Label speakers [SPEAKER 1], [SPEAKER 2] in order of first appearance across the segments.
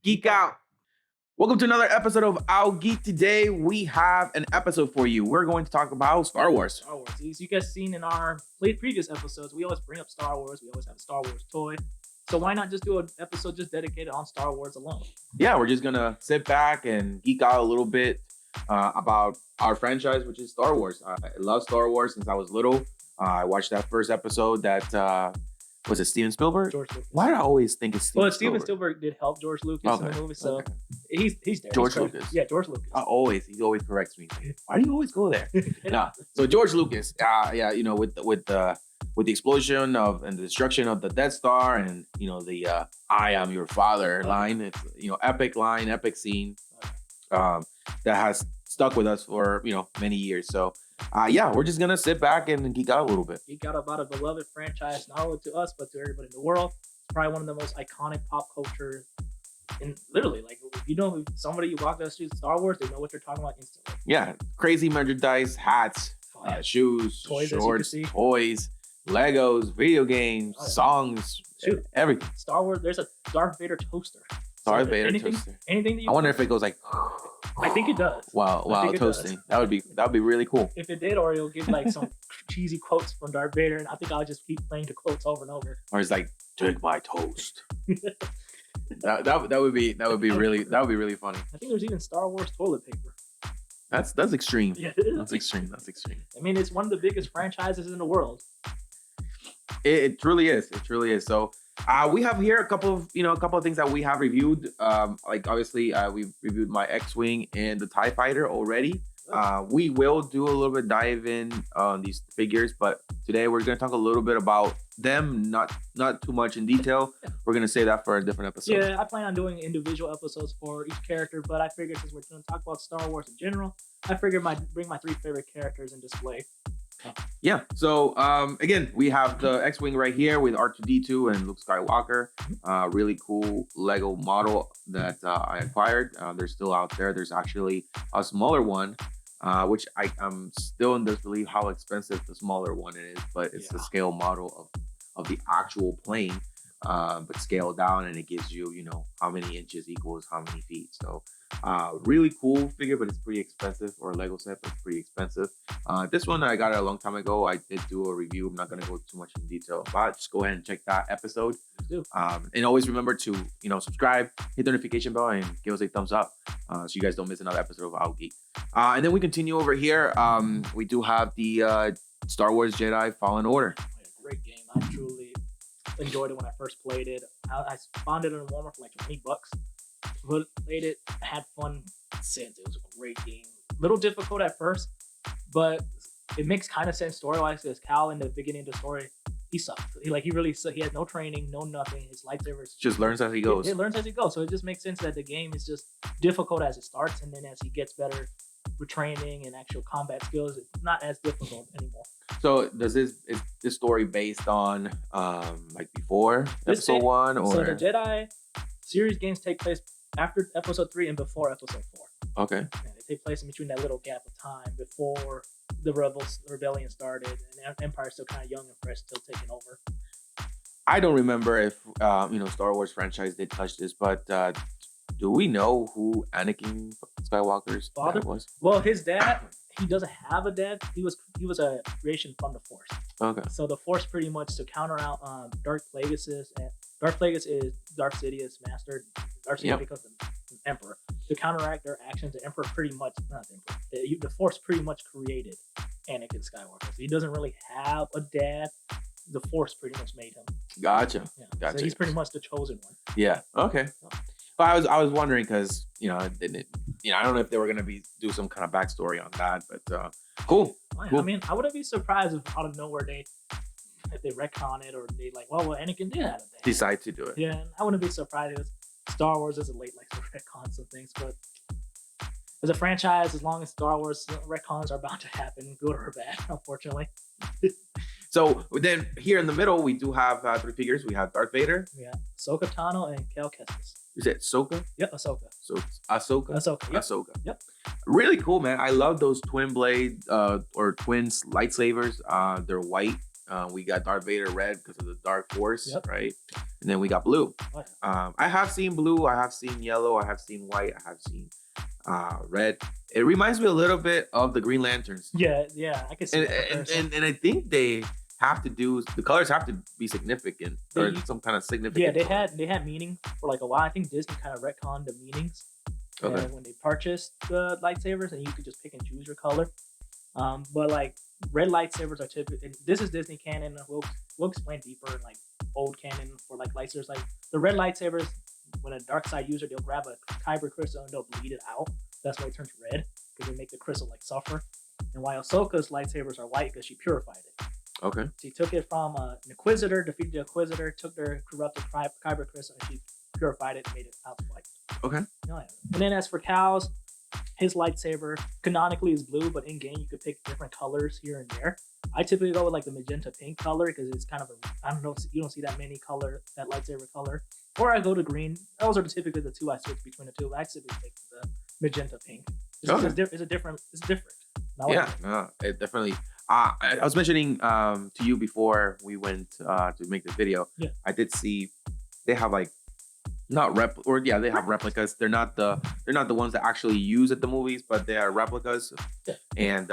[SPEAKER 1] Geek Out. Welcome to another episode of Our Geek. Today we have an episode for you. We're going to talk about Star Wars.
[SPEAKER 2] Star Wars. As you guys seen in our previous episodes, we always bring up Star Wars. We always have a Star Wars toy. So why not just do an episode just dedicated on Star Wars alone?
[SPEAKER 1] Yeah, we're just gonna sit back and geek out a little bit about our franchise, which is Star Wars. I love Star Wars since I was little. I watched that first episode that was it Steven Spielberg?
[SPEAKER 2] George Lucas.
[SPEAKER 1] Why do I always think it's Steven Spielberg?
[SPEAKER 2] Steven Spielberg did help George Lucas in the movie, so he's there.
[SPEAKER 1] George Lucas.
[SPEAKER 2] Yeah, George Lucas.
[SPEAKER 1] He always corrects me. Why do you always go there? Nah. So George Lucas, with the explosion of and the destruction of the Death Star, and the "I am your father" line. It's epic line, epic scene that has stuck with us for many years. So we're just gonna sit back and geek out a little bit.
[SPEAKER 2] Geek out about a beloved franchise, not only to us but to everybody in the world. It's probably one of the most iconic pop culture. And literally, like, if somebody you walk down the street, Star Wars, they know what you're talking about instantly.
[SPEAKER 1] Yeah, crazy merchandise, hats, shoes,
[SPEAKER 2] toys,
[SPEAKER 1] shorts, toys, Legos, video games, songs, everything.
[SPEAKER 2] Star Wars. There's a Darth Vader toaster.
[SPEAKER 1] Darth Vader toaster.
[SPEAKER 2] Anything that you.
[SPEAKER 1] I wonder if it goes like.
[SPEAKER 2] I think it does.
[SPEAKER 1] Wow, toasting. That would be really cool.
[SPEAKER 2] If it did, or you'll get like some cheesy quotes from Darth Vader, and I think I'll just keep playing the quotes over and over.
[SPEAKER 1] Or it's like, "Take my toast." that would be really funny.
[SPEAKER 2] I think there's even Star Wars toilet paper.
[SPEAKER 1] That's extreme.
[SPEAKER 2] Yeah, it is.
[SPEAKER 1] That's extreme.
[SPEAKER 2] I mean, it's one of the biggest franchises in the world.
[SPEAKER 1] It truly is. It truly is. So we have here a couple of things that we have reviewed. Like obviously we've reviewed my X-Wing and the TIE Fighter already. We will do a little bit dive in on these figures, but today we're going to talk a little bit about them, not too much in detail. We're going to save that for a different episode.
[SPEAKER 2] Yeah, I plan on doing individual episodes for each character, but I figured since we're going to talk about Star Wars in general, I figured I'd bring my 3 favorite characters and display.
[SPEAKER 1] Yeah, so again, we have the X-Wing right here with R2-D2 and Luke Skywalker. Really cool Lego model that I acquired. They're still out there. There's actually a smaller one, which I'm still in disbelief how expensive the smaller one is, but it's the scale model of the actual plane, but scaled down, and it gives you, how many inches equals how many feet. So really cool figure, but it's pretty expensive, or a Lego set, but it's pretty expensive. This one I got it a long time ago. I did do a review. I'm not going to go too much in detail about it. Just go ahead and check that episode. And always remember to subscribe, hit the notification bell, and give us a thumbs up so you guys don't miss another episode of Our Geek. And then we continue over here. We do have the Star Wars Jedi Fallen Order.
[SPEAKER 2] Great game. I truly enjoyed it when I first played it. I found it in Walmart for like $20. Played it, had fun since. It was a great game. Little difficult at first, but it makes kind of sense story-wise, because Cal in the beginning of the story, he sucked. He had no training, no nothing. His lightsabers
[SPEAKER 1] just learns as he goes.
[SPEAKER 2] It learns as he goes. So it just makes sense that the game is just difficult as it starts, and then as he gets better with training and actual combat skills, it's not as difficult anymore.
[SPEAKER 1] So is this story based on like before episode 1, or?
[SPEAKER 2] So the Jedi series games take place after episode 3 and before episode 4.
[SPEAKER 1] Okay.
[SPEAKER 2] And they take place in between that little gap of time before the rebellion started, and Empire's still kind of young and fresh, still taking over.
[SPEAKER 1] I don't remember if Star Wars franchise did touch this, but do we know who Anakin Skywalker's
[SPEAKER 2] father
[SPEAKER 1] was?
[SPEAKER 2] Well, his dad, he doesn't have a dad. He was a creation from the Force.
[SPEAKER 1] Okay.
[SPEAKER 2] So the Force pretty much to counter out Darth Plagueis, and Darth Plagueis is Darth Sidious's master. Darth Sidious becomes the Emperor. To counteract their actions, the Emperor the Force pretty much created Anakin Skywalker. So he doesn't really have a dad. The Force pretty much made him.
[SPEAKER 1] Gotcha.
[SPEAKER 2] Yeah.
[SPEAKER 1] Gotcha.
[SPEAKER 2] So he's pretty much the chosen one.
[SPEAKER 1] Yeah. Okay. Well, I was wondering because I don't know if they were gonna do some kind of backstory on that, but cool.
[SPEAKER 2] I mean, I wouldn't be surprised if out of nowhere if they retcon it, or they Anakin did have a dad.
[SPEAKER 1] Decide to do it.
[SPEAKER 2] Yeah, I wouldn't be surprised if Star Wars is a late like retcon some things, but as a franchise, as long as Star Wars retcons are bound to happen, good or bad, unfortunately.
[SPEAKER 1] So then here in the middle, we do have 3 figures. We have Darth Vader.
[SPEAKER 2] Yeah, Ahsoka Tano and Cal Kestis.
[SPEAKER 1] Is it Ahsoka?
[SPEAKER 2] Yep, Ahsoka.
[SPEAKER 1] So Ahsoka.
[SPEAKER 2] Yep.
[SPEAKER 1] Ahsoka.
[SPEAKER 2] Yep.
[SPEAKER 1] Really cool, man. I love those twin blade or twins lightsabers. They're white. We got Darth Vader red because of the Dark Force,
[SPEAKER 2] Yep.
[SPEAKER 1] right? And then we got blue.
[SPEAKER 2] Oh, yeah.
[SPEAKER 1] I have seen blue. I have seen yellow. I have seen white. I have seen red. It reminds me a little bit of the Green Lanterns.
[SPEAKER 2] Yeah, I can see
[SPEAKER 1] And
[SPEAKER 2] that
[SPEAKER 1] and,
[SPEAKER 2] comparison.
[SPEAKER 1] and I think they have to do the colors have to be significant or
[SPEAKER 2] They-
[SPEAKER 1] some kind of significant.
[SPEAKER 2] Yeah,
[SPEAKER 1] color.
[SPEAKER 2] they had meaning for like a while. I think Disney kind of retconned the meanings
[SPEAKER 1] Okay.
[SPEAKER 2] when they purchased the lightsabers, and you could just pick and choose your color. But like red lightsabers are typically, and this is Disney canon. We'll explain deeper in like old canon for like lightsabers. Like the red lightsabers, when a dark side user, they'll grab a kyber crystal and they'll bleed it out. That's why it turns red, because they make the crystal like suffer. And while Ahsoka's lightsabers are white because she purified it.
[SPEAKER 1] Okay.
[SPEAKER 2] She took it from an Inquisitor, defeated the Inquisitor, took their corrupted kyber crystal, and she purified it and made it out white.
[SPEAKER 1] Okay.
[SPEAKER 2] Oh, yeah. And then as for Cal's, his lightsaber canonically is blue, but in game you could pick different colors here and there. I typically go with like the magenta pink color because it's kind of I don't know, you don't see that many that lightsaber color. Or I go to green. Those are typically the two I switch between the two. I typically pick the magenta pink. It's different. Not
[SPEAKER 1] Yeah, no, it definitely. I was mentioning to you before we went to make this video.
[SPEAKER 2] Yeah.
[SPEAKER 1] I did see they have like not they have replicas. They're not the ones that actually use at the movies, but they are replicas.
[SPEAKER 2] Yeah.
[SPEAKER 1] And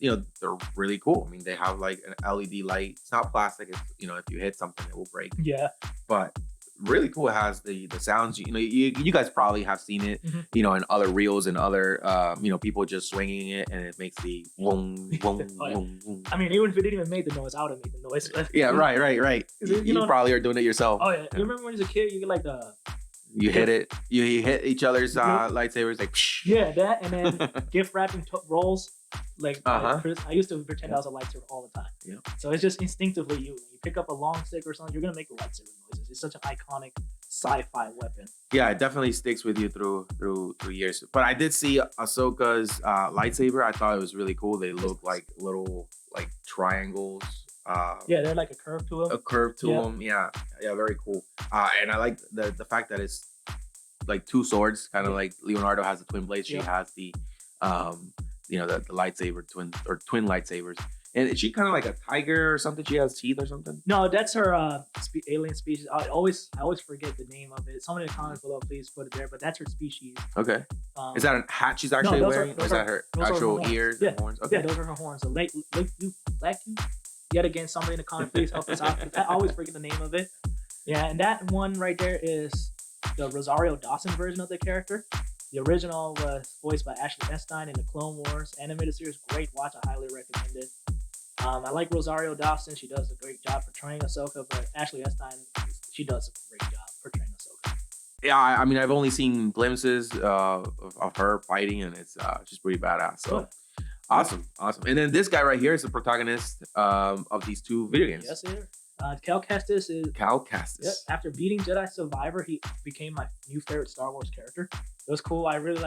[SPEAKER 1] they're really cool. I mean, they have like an LED light. It's not plastic. It's if you hit something, it will break.
[SPEAKER 2] Yeah.
[SPEAKER 1] But really cool. It has the sounds. You guys probably have seen it.
[SPEAKER 2] Mhm.
[SPEAKER 1] In other reels and other people just swinging it, and it makes the wong wong
[SPEAKER 2] Oh, yeah.
[SPEAKER 1] wong wong.
[SPEAKER 2] I mean, even if it didn't even make the noise, I would have made the noise.
[SPEAKER 1] Yeah, right.
[SPEAKER 2] You
[SPEAKER 1] You
[SPEAKER 2] know-
[SPEAKER 1] probably are doing it yourself.
[SPEAKER 2] Oh yeah. You remember when you was a kid, you get like the
[SPEAKER 1] You hit it. You hit each other's
[SPEAKER 2] Yeah.
[SPEAKER 1] lightsabers like. Psh.
[SPEAKER 2] yeah that, and then gift wrapping rolls. Like
[SPEAKER 1] Uh-huh.
[SPEAKER 2] I used to pretend I was a lightsaber all the time.
[SPEAKER 1] Yeah.
[SPEAKER 2] So it's just instinctively when you pick up a long stick or something, you're gonna make the lightsaber noises. It's such an iconic sci-fi weapon.
[SPEAKER 1] Yeah, it definitely sticks with you through years. But I did see Ahsoka's lightsaber. I thought it was really cool. They look like little like triangles.
[SPEAKER 2] Yeah, they're like a curve to
[SPEAKER 1] A
[SPEAKER 2] them.
[SPEAKER 1] curve to
[SPEAKER 2] Yeah.
[SPEAKER 1] them. Yeah, very cool. And I like the fact that it's like two swords, kind of like Leonardo has the twin blades. She
[SPEAKER 2] Yeah.
[SPEAKER 1] has the the lightsaber twin lightsabers. And is she kind of like a tiger or something? She has teeth or something?
[SPEAKER 2] No, that's her alien species. I always forget the name of it. Somebody in the comments below, please put it there. But that's her species.
[SPEAKER 1] Okay. Is that a hat she's actually
[SPEAKER 2] those are-
[SPEAKER 1] wearing? Or
[SPEAKER 2] those
[SPEAKER 1] is that her
[SPEAKER 2] those are her
[SPEAKER 1] actual
[SPEAKER 2] horns.
[SPEAKER 1] ears
[SPEAKER 2] Yeah.
[SPEAKER 1] and horns? Okay.
[SPEAKER 2] Yeah, those are her horns. So yet again, somebody in the comments, please help us out. I always forget the name of it. Yeah, and that one right there is the Rosario Dawson version of the character. The original was voiced by Ashley Eckstein in the Clone Wars animated series. Great watch, I highly recommend it. I like Rosario Dawson. She does a great job portraying Ahsoka, but Ashley Eckstein, she does a great job portraying Ahsoka.
[SPEAKER 1] Yeah, I mean, I've only seen glimpses of her fighting, and it's she's pretty badass. So
[SPEAKER 2] Cool.
[SPEAKER 1] awesome. And then this guy right here is the protagonist of these two video games.
[SPEAKER 2] Yes, sir. Cal Kestis is.
[SPEAKER 1] Cal Kestis.
[SPEAKER 2] Yep. After beating Jedi Survivor, he became my new favorite Star Wars character. It was cool. I really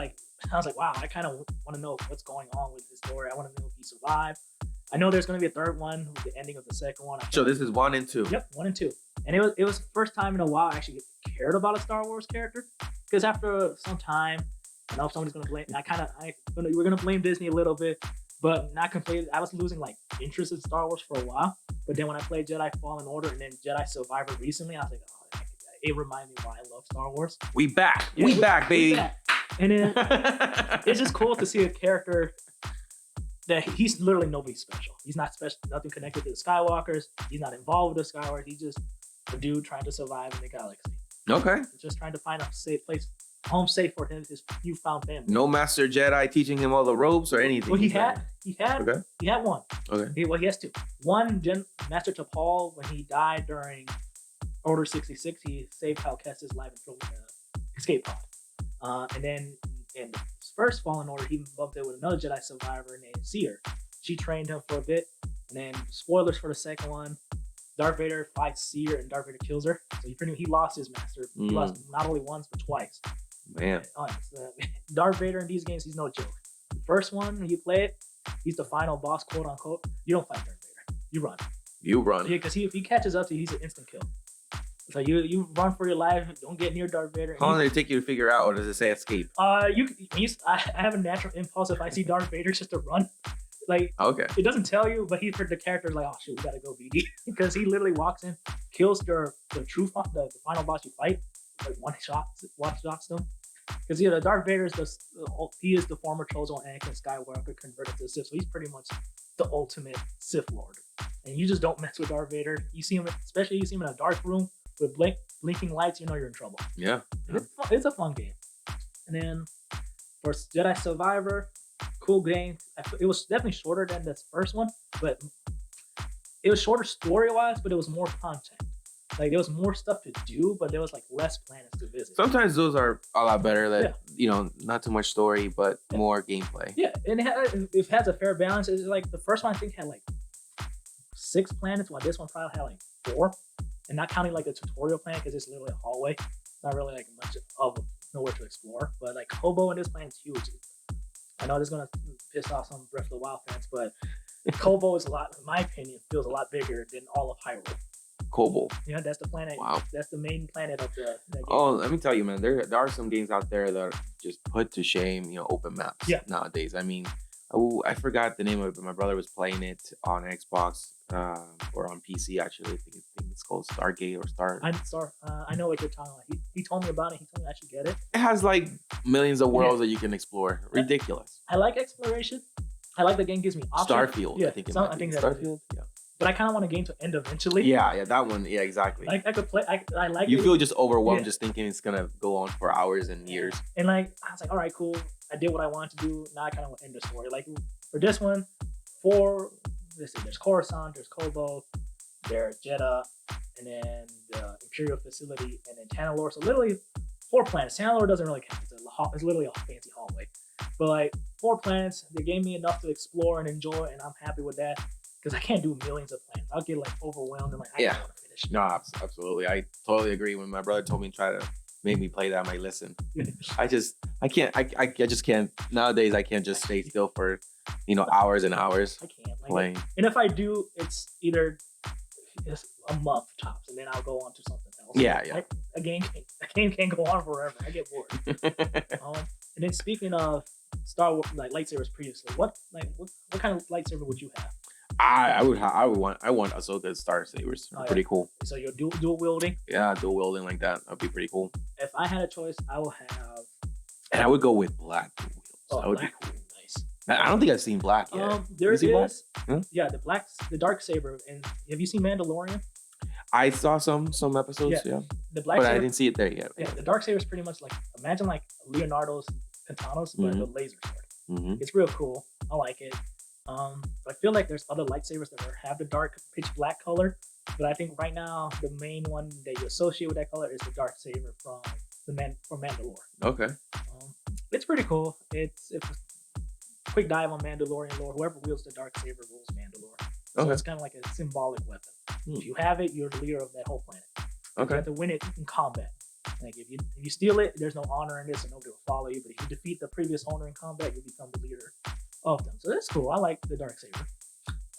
[SPEAKER 2] I was like, wow, I kind of want to know what's going on with his story. I want to know if he survived. I know there's going to be a third one with the ending of the second one.
[SPEAKER 1] So this is 1 and 2.
[SPEAKER 2] Yep, 1 and 2. And it was the first time in a while I actually cared about a Star Wars character. Because after some time, I know somebody's going to blame. We're going to blame Disney a little bit, but not completely. I was losing like interest in Star Wars for a while. But then when I played Jedi Fallen Order and then Jedi Survivor recently, I was like, oh, it reminded me why I love Star Wars.
[SPEAKER 1] We back.
[SPEAKER 2] Yeah,
[SPEAKER 1] we back, baby.
[SPEAKER 2] back. And then it's just cool to see a character that he's literally nobody special. He's not special, nothing connected to the Skywalkers. He's not involved with the Skywalkers. He's just a dude trying to survive in the galaxy.
[SPEAKER 1] Okay.
[SPEAKER 2] He's just trying to find a safe place, home safe for him, his newfound family.
[SPEAKER 1] No Master Jedi teaching him all the ropes or anything.
[SPEAKER 2] Well, he had one.
[SPEAKER 1] Okay.
[SPEAKER 2] He has two. One, Master T'Pol, when he died during Order 66, he saved Cal Kestis' life and threw him in the escape pod. And then in the first Fallen Order, he bumped it with another Jedi survivor named Seer. She trained him for a bit. And then, spoilers for the second one, Darth Vader fights Seer and Darth Vader kills her. So he lost his master. He lost not only once, but twice.
[SPEAKER 1] Man.
[SPEAKER 2] Darth Vader in these games, he's no joke. The first one, when you play it, he's the final boss, quote unquote. You don't fight Darth Vader. You run.
[SPEAKER 1] You run.
[SPEAKER 2] Yeah, because if he catches up to you, he's an instant kill. So you run for your life. Don't get near Darth Vader.
[SPEAKER 1] How long did it take you to figure out, or does it say escape?
[SPEAKER 2] I have a natural impulse if I see Darth Vader just to run. Like
[SPEAKER 1] Okay.
[SPEAKER 2] it doesn't tell you, but the character's like, oh shit, we gotta go BD because he literally walks in, kills the final boss you fight, like one shots them. Because the Darth Vader is he is the former chosen one, Anakin Skywalker converted to Sith, so he's pretty much the ultimate Sith Lord. And you just don't mess with Darth Vader. You see him, especially you see him in a dark room with blinking lights, you know you're in trouble.
[SPEAKER 1] Yeah.
[SPEAKER 2] It's a fun game. And then for Jedi Survivor, cool game. It was definitely shorter than this first one, but it was shorter story-wise, but it was more content. Like there was more stuff to do, but there was like less planets to visit.
[SPEAKER 1] Sometimes those are a lot better. That not too much story, but more gameplay.
[SPEAKER 2] Yeah, and it has a fair balance. It's like the first one I think had like 6 planets, while this one probably had like 4, and not counting like the tutorial planet because it's literally a hallway. It's not really like much of nowhere to explore. But like Kobo in this planet's huge. I know this is gonna piss off some Breath of the Wild fans, but Kobo is a lot, in my opinion, feels a lot bigger than all of Hyrule.
[SPEAKER 1] Kobo.
[SPEAKER 2] Yeah, that's the planet. Wow. That's the main planet of the game.
[SPEAKER 1] Oh, let me tell you, man, there are some games out there that are just put to shame, open maps nowadays. I mean, I forgot the name of it, but my brother was playing it on Xbox or on PC, actually. I think it's called Stargate or Star.
[SPEAKER 2] I know what you're talking about. He told me about it. He told me I should get it.
[SPEAKER 1] It has like millions of worlds that you can explore. Ridiculous.
[SPEAKER 2] I like exploration. I like the game gives me options.
[SPEAKER 1] Starfield,
[SPEAKER 2] yeah,
[SPEAKER 1] I think
[SPEAKER 2] Starfield. Yeah. But I kind of want a game to end eventually.
[SPEAKER 1] Yeah, that one. Yeah, exactly.
[SPEAKER 2] Like I could play. I like.
[SPEAKER 1] You feel just overwhelmed just thinking it's gonna go on for hours and years.
[SPEAKER 2] And like I was like, all right, cool. I did what I wanted to do. Now I kind of want to end the story. Like for this one, there's Coruscant, there's Kobo, there's Jeddah, and then the Imperial facility, and then Tanalorr. So literally 4 planets. Tanalorr doesn't really count. It's literally a fancy hallway. But like 4 planets, they gave me enough to explore and enjoy, and I'm happy with that. Because I can't do millions of planets. I'll get like overwhelmed and like I don't want to finish.
[SPEAKER 1] No, absolutely. I totally agree. When my brother told me to make me play that, I'm like, listen, I just can't. Nowadays, I can't just stay still for hours and hours.
[SPEAKER 2] I can't
[SPEAKER 1] playing.
[SPEAKER 2] And if I do, it's either a month tops, and then I'll go on to something else.
[SPEAKER 1] Yeah.
[SPEAKER 2] A game can't go on forever. I get bored. And then speaking of Star Wars, like lightsabers previously, what kind of lightsaber would you have?
[SPEAKER 1] I want Ahsoka's Star Sabers. Pretty cool.
[SPEAKER 2] So you're dual wielding?
[SPEAKER 1] Yeah, dual wielding like that. That'd be pretty cool.
[SPEAKER 2] If I had a choice, I will have.
[SPEAKER 1] And I would go with black dual wields. That would be cool.
[SPEAKER 2] Nice.
[SPEAKER 1] I don't think I've seen black yet.
[SPEAKER 2] There is. Yeah, the dark saber. And have you seen Mandalorian?
[SPEAKER 1] I saw some episodes. Yeah.
[SPEAKER 2] The black.
[SPEAKER 1] But
[SPEAKER 2] saber,
[SPEAKER 1] I didn't see it there yet.
[SPEAKER 2] Yeah, the dark saber is pretty much like imagine like Leonardo's katanas, but a laser sword.
[SPEAKER 1] Mm-hmm.
[SPEAKER 2] It's real cool. I like it. I feel like there's other lightsabers that have the dark pitch black color, but I think right now the main one that you associate with that color is the dark saber from Mandalore.
[SPEAKER 1] Okay.
[SPEAKER 2] It's pretty cool. It's a quick dive on Mandalorian lore. Whoever wields the dark saber rules Mandalore. So it's kind of like a symbolic weapon. If you have it, you're the leader of that whole planet.
[SPEAKER 1] Okay.
[SPEAKER 2] You have to win it in combat. Like if you steal it, there's no honor in this, and nobody will follow you. But if you defeat the previous owner in combat, you become the leader of them. So that's cool. I like the dark saber.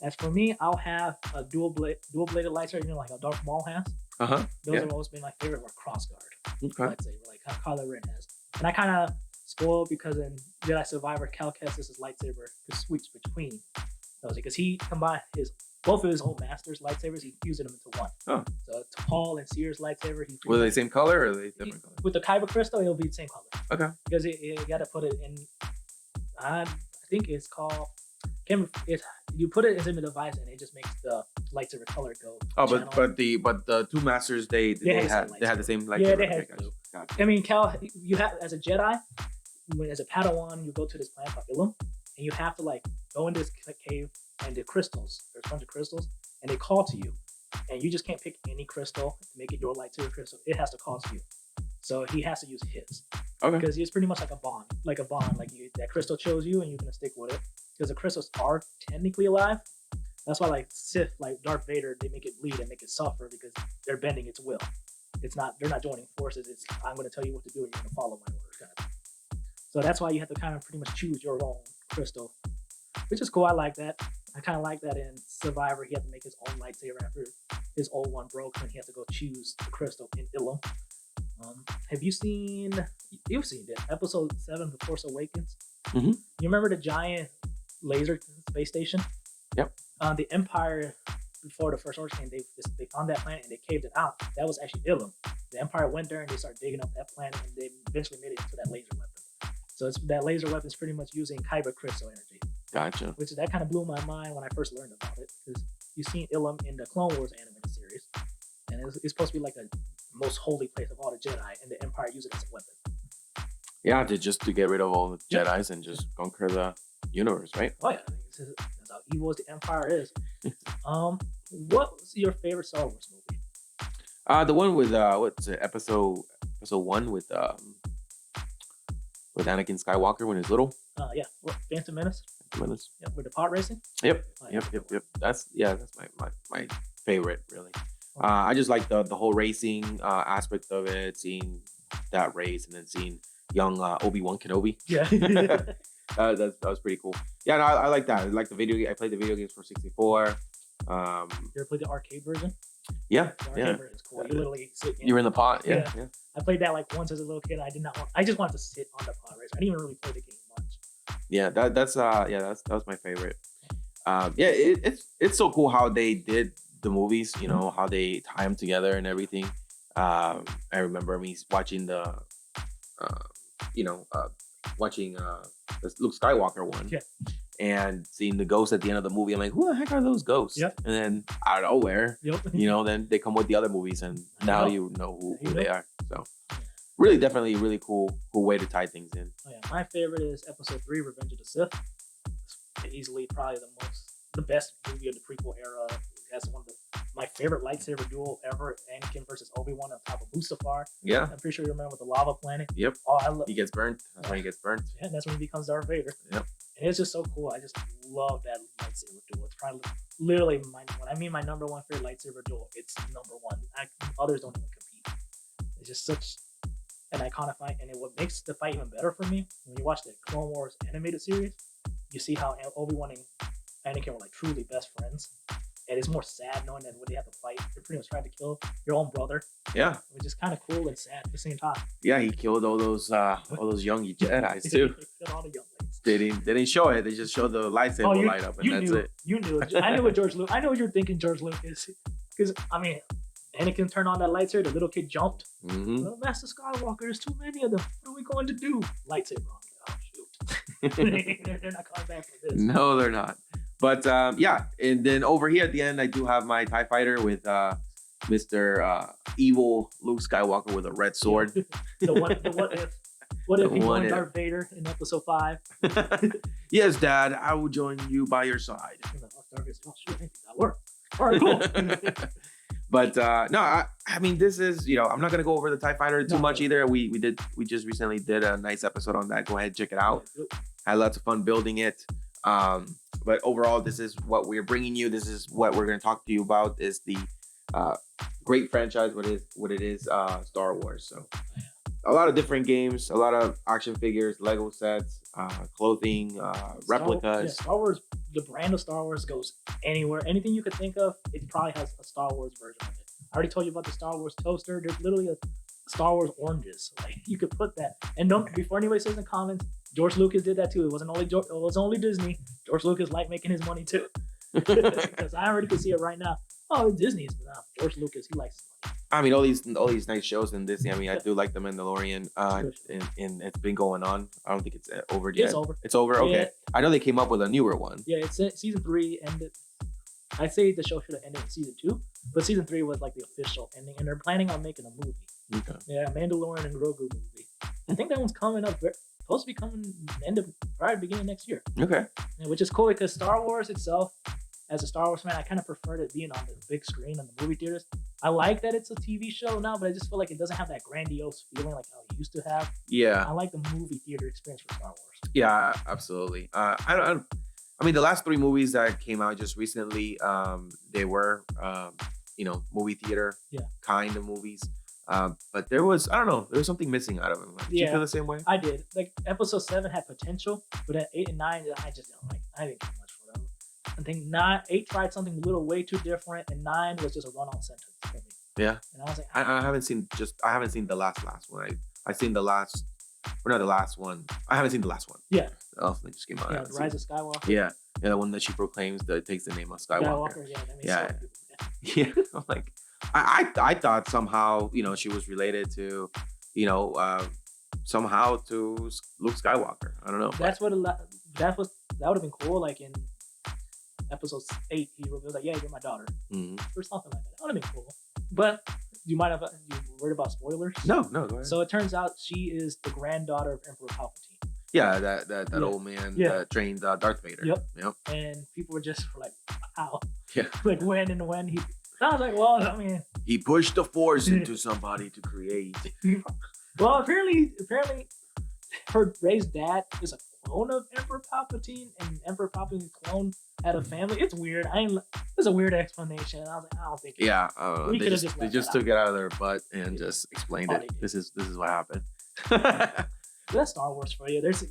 [SPEAKER 2] As for me, I'll have a dual bladed lightsaber, like a Darth Maul has. Those have always been my favorite, or crossguard lightsaber, like Kylo Ren has. And I kind of spoiled because in Jedi Survivor, Cal Kestis' lightsaber could switch between those because he combined both of his old master's lightsabers. He fused them into one. So Paul and Seer's lightsaber.
[SPEAKER 1] Were they the same color or are they different color?
[SPEAKER 2] With the Kyber crystal, it'll be the same color.
[SPEAKER 1] Okay.
[SPEAKER 2] Because you got to put it in. I think it's called. You put it in the device and it just makes the lightsaber color go.
[SPEAKER 1] But the 2 masters they had the same lightsaber.
[SPEAKER 2] Yeah, they had. Gotcha. I mean, Cal, you have as a Jedi, as a Padawan, you go to this planet called Ilum, and you have to like go in this cave and there's a bunch of crystals, and they call to you, and you just can't pick any crystal to make it your lightsaber crystal. It has to call to you. So he has to use his. Okay. Because it's pretty much like a bond. Like that crystal chose you and you're going to stick with it. Because the crystals are technically alive. That's why like Sith, like Darth Vader, they make it bleed and make it suffer because they're bending its will. They're not joining forces. It's, I'm going to tell you what to do and you're going to follow my orders kind of thing. So that's why you have to kind of pretty much choose your own crystal, which is cool. I like that. I kind of like that in Survivor. He had to make his own lightsaber after his old one broke and he has to go choose the crystal in Ilum. Have you seen? You've seen it. Episode 7, The Force Awakens.
[SPEAKER 1] Mm-hmm.
[SPEAKER 2] You remember the giant laser space station.
[SPEAKER 1] Yep.
[SPEAKER 2] The Empire, before the First Order came, they found that planet and they caved it out. That was actually Ilum. The Empire went there and they started digging up that planet and they eventually made it into that laser weapon. So that laser weapon is pretty much using kyber crystal energy.
[SPEAKER 1] Gotcha.
[SPEAKER 2] Which that kind of blew my mind when I first learned about it, because you've seen Ilum in the Clone Wars animated series, and it's supposed to be like the most holy place of all the Jedi, and the Empire used it as a weapon.
[SPEAKER 1] Yeah, to get rid of all the Jedis and just conquer the universe, right?
[SPEAKER 2] Oh yeah, that's how evil as the Empire is. What's your favorite Star Wars movie?
[SPEAKER 1] The one with what's it, episode 1 with Anakin Skywalker when he's little.
[SPEAKER 2] Phantom Menace.
[SPEAKER 1] Menace.
[SPEAKER 2] Yep, with the pod racing.
[SPEAKER 1] Yep. Yep. That's my favorite, really. I just like the whole racing aspect of it, seeing that race and then seeing young Obi-Wan Kenobi.
[SPEAKER 2] Yeah.
[SPEAKER 1] that was pretty cool. Yeah, no, I like that. I like the video game. I played the video games for 64.
[SPEAKER 2] You ever played the arcade version?
[SPEAKER 1] Yeah.
[SPEAKER 2] The arcade version is cool. You literally sit in.
[SPEAKER 1] You were in the pod. Yeah.
[SPEAKER 2] I played that like once as a little kid. I just wanted to sit on the pod racer. I didn't even really play the game much.
[SPEAKER 1] Yeah, that was my favorite. It's so cool how they did the movies. You know how they tie them together and everything. I remember me watching the Luke Skywalker one, and seeing the ghosts at the end of the movie. I'm like, who the heck are those ghosts?
[SPEAKER 2] Yep.
[SPEAKER 1] And then out of nowhere, then they come with the other movies, and now you know who they are. So. Really, definitely a really cool way to tie things in.
[SPEAKER 2] Oh yeah, my favorite is Episode 3, Revenge of the Sith. It's easily probably the best movie of the prequel era. It has one of my favorite lightsaber duel ever, Anakin versus Obi-Wan on top of Mustafar.
[SPEAKER 1] Yeah.
[SPEAKER 2] I'm pretty sure you remember with the lava planet.
[SPEAKER 1] Yep.
[SPEAKER 2] Oh,
[SPEAKER 1] he gets burnt. That's when he gets burnt.
[SPEAKER 2] Yeah, that's when he becomes Darth Vader.
[SPEAKER 1] Yep.
[SPEAKER 2] And it's just so cool. I just love that lightsaber duel. It's probably literally when I mean my number one favorite lightsaber duel, it's number one. Others don't even compete. It's just such an iconic fight, and what makes the fight even better for me, when you watch the Clone Wars animated series, you see how Obi-Wan and Anakin were like truly best friends, and it's more sad knowing that when they have to fight, they're pretty much trying to kill your own brother.
[SPEAKER 1] Yeah,
[SPEAKER 2] which is kind of cool and sad at the same time.
[SPEAKER 1] Yeah, he killed all those young Jedis too.
[SPEAKER 2] All the young ladies.
[SPEAKER 1] They didn't show it. They just showed the lightsaber light up, and that's it.
[SPEAKER 2] You knew it. I knew what George Lucas. I know what you're thinking, George Lucas, because I mean, Anakin turned on that lightsaber. The little kid jumped. Well, Master Skywalker, there's too many of them. What are we going to do? Lightsaber on. Oh shoot! They're not coming back for this.
[SPEAKER 1] No, they're not. But and then over here at the end, I do have my TIE fighter with Mr. Evil Luke Skywalker with a red sword.
[SPEAKER 2] What if he joined Darth Vader in Episode 5?
[SPEAKER 1] Yes, Dad, I will join you by your side.
[SPEAKER 2] Oh shoot! I think that worked. All right, cool.
[SPEAKER 1] But no, I mean, this is, I'm not gonna go over the TIE fighter too much either. We just recently did a nice episode on that. Go ahead, check it out. Had lots of fun building it. But overall, this is what we're bringing you. This is what we're gonna talk to you about. Is the great franchise, what it is, Star Wars. So a lot of different games, a lot of action figures, Lego sets, clothing, replicas.
[SPEAKER 2] Star Wars, the brand of Star Wars goes anywhere. Anything you could think of, it probably has a Star Wars version of it. I already told you about the Star Wars toaster. There's literally a Star Wars oranges. Like, you could put that. And don't, before anybody says in the comments, George Lucas did that too. It wasn't only Disney. George Lucas liked making his money too. Because I already can see it right now. Oh, Disney's now. George Lucas, he likes money.
[SPEAKER 1] I mean, all these nice shows in Disney. I mean, I do like The Mandalorian, and it's been going on. I don't think it's over yet.
[SPEAKER 2] It's over.
[SPEAKER 1] It's over? Okay.
[SPEAKER 2] Yeah.
[SPEAKER 1] I know they came up with a newer one.
[SPEAKER 2] Yeah, it's season 3 ended. I'd say the show should have ended in season 2, but season 3 was like the official ending, and they're planning on making a movie.
[SPEAKER 1] Okay.
[SPEAKER 2] Yeah, Mandalorian and Grogu movie. I think that one's coming up. Supposed to be coming beginning next year.
[SPEAKER 1] Okay.
[SPEAKER 2] Yeah, which is cool because Star Wars itself, as a Star Wars fan, I kind of preferred it being on the big screen in the movie theaters. I like that it's a TV show now, but I just feel like it doesn't have that grandiose feeling like how it used to have.
[SPEAKER 1] Yeah.
[SPEAKER 2] I like the movie theater experience for Star Wars.
[SPEAKER 1] Yeah, absolutely. I mean, the last 3 movies that came out just recently, they were, movie theater kind of movies. But there was something missing out of them. Did you feel the same way?
[SPEAKER 2] I did. Like, episode 7 had potential, but at 8 and 9, I just don't like. I didn't get much for them. I think 8 tried something a little way too different, and 9 was just a run-on sentence for me.
[SPEAKER 1] Yeah.
[SPEAKER 2] And I was like,
[SPEAKER 1] I haven't seen the last one. I've seen the last or not the last one. I haven't seen the last one.
[SPEAKER 2] Yeah.
[SPEAKER 1] Oh, they just came out.
[SPEAKER 2] Yeah, the Rise of Skywalker.
[SPEAKER 1] Yeah, the one that she proclaims that takes the name of Skywalker.
[SPEAKER 2] Yeah, that makes
[SPEAKER 1] Yeah.
[SPEAKER 2] sense.
[SPEAKER 1] Yeah, I'm like, I thought somehow, she was related to, somehow to Luke Skywalker. I don't know.
[SPEAKER 2] That would have been cool. Like in episode 8, he reveals like, "Yeah, you're my daughter," or something like that. That would have been cool. But you worried about spoilers?
[SPEAKER 1] No, go ahead.
[SPEAKER 2] So it turns out she is the granddaughter of Emperor Palpatine.
[SPEAKER 1] Yeah, that old man that trained Darth Vader.
[SPEAKER 2] Yep. And people were just like, "Wow."
[SPEAKER 1] Yeah.
[SPEAKER 2] Like when he. I was like, well, I mean,
[SPEAKER 1] he pushed the Force into somebody to create.
[SPEAKER 2] Well, apparently, her raised dad is a clone of Emperor Palpatine, and Emperor Palpatine's clone had a family. It's weird. It's a weird explanation. I was like, I don't think.
[SPEAKER 1] Yeah, they just took it out of their butt and just explained it. This is what happened.
[SPEAKER 2] That's Star Wars for you. There's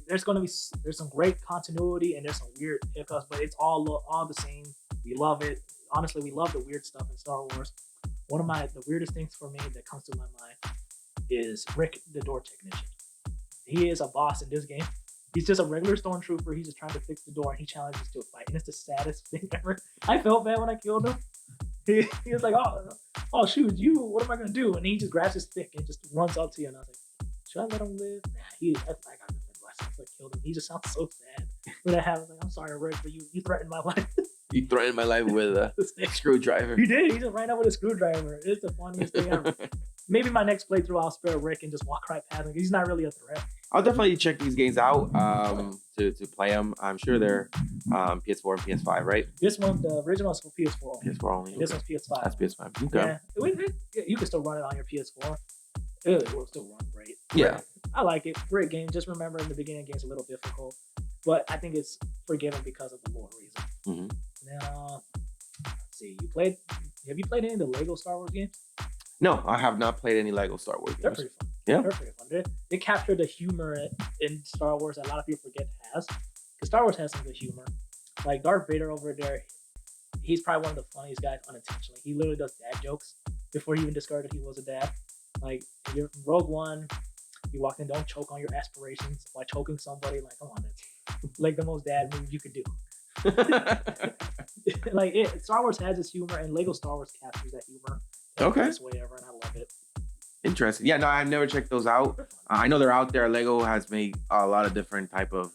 [SPEAKER 2] some great continuity and there's some weird hiccups, but it's all the same. We love it. Honestly, we love the weird stuff in Star Wars. One of the weirdest things for me that comes to my mind is Rick, the door technician. He is a boss in this game. He's just a regular stormtrooper. He's just trying to fix the door, and he challenges to a fight. And it's the saddest thing ever. I felt bad when I killed him. He was like, "Oh, shoot, what am I gonna do?" And he just grabs his stick and just runs up to you. And I was like, "Should I let him live?" Nah, I got nothing. I killed him. He just sounds so sad when that happens. Like, I'm sorry, Rick, but you threatened my life.
[SPEAKER 1] You threatened my life with a screwdriver.
[SPEAKER 2] He did. He just ran out with a screwdriver. It's the funniest thing ever. Maybe my next playthrough, I'll spare Rick and just walk right past him. He's not really a threat.
[SPEAKER 1] I'll definitely check these games out to play them. I'm sure they're PS4 and PS5, right?
[SPEAKER 2] This one, the original is for PS4.
[SPEAKER 1] PS4 only.
[SPEAKER 2] This one's PS5.
[SPEAKER 1] That's PS5. Okay.
[SPEAKER 2] Yeah, you can still run it on your PS4. It will still run great.
[SPEAKER 1] Yeah.
[SPEAKER 2] I like it. Great game. Just remember in the beginning, the game's a little difficult, but I think it's forgiven because of the lore reason. Now, let's see. Have you played any of the Lego Star Wars games?
[SPEAKER 1] No, I have not played any Lego Star Wars games.
[SPEAKER 2] They're pretty fun.
[SPEAKER 1] Yeah.
[SPEAKER 2] They're pretty fun. They capture the humor in Star Wars that a lot of people forget it has. Because Star Wars has some good humor. Like Darth Vader over there, he's probably one of the funniest guys unintentionally. He literally does dad jokes before he even discovered he was a dad. Like, you're in Rogue One, you walk in, don't choke on your aspirations by choking somebody. Like, come on, it's like the most dad move you could do. Star Wars has its humor, and Lego Star Wars captures that humor in the best way ever, and I love it.
[SPEAKER 1] Interesting. Yeah, no, I've never checked those out. I know they're out there. Lego has made a lot of different type of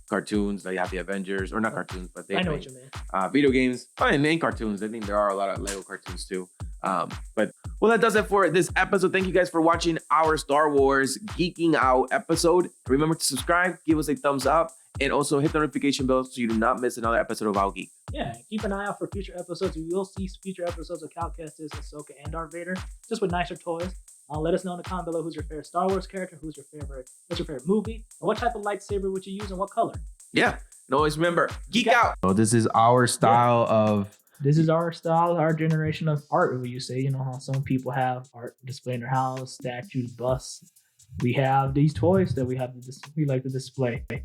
[SPEAKER 1] cartoons. They have the Avengers, or not cartoons, but they
[SPEAKER 2] what you mean.
[SPEAKER 1] Video games. And in cartoons, I think there are a lot of Lego cartoons too. But that does it for this episode. Thank you guys for watching our Star Wars Geeking Out episode. Remember to subscribe, give us a thumbs up, and also hit the notification bell so you do not miss another episode of Out Geek.
[SPEAKER 2] Yeah, keep an eye out for future episodes. You will see future episodes of Cal Kestis, Ahsoka, and Darth Vader, just with nicer toys. Let us know in the comment below who's your favorite Star Wars character, what's your favorite movie, and what type of lightsaber would you use and what color.
[SPEAKER 1] Yeah, and always remember, geek out. So this is our style of...
[SPEAKER 2] This is our style, our generation of art, would you say. You know how some people have art displayed in their house, statues, busts. We have these toys that we like to display.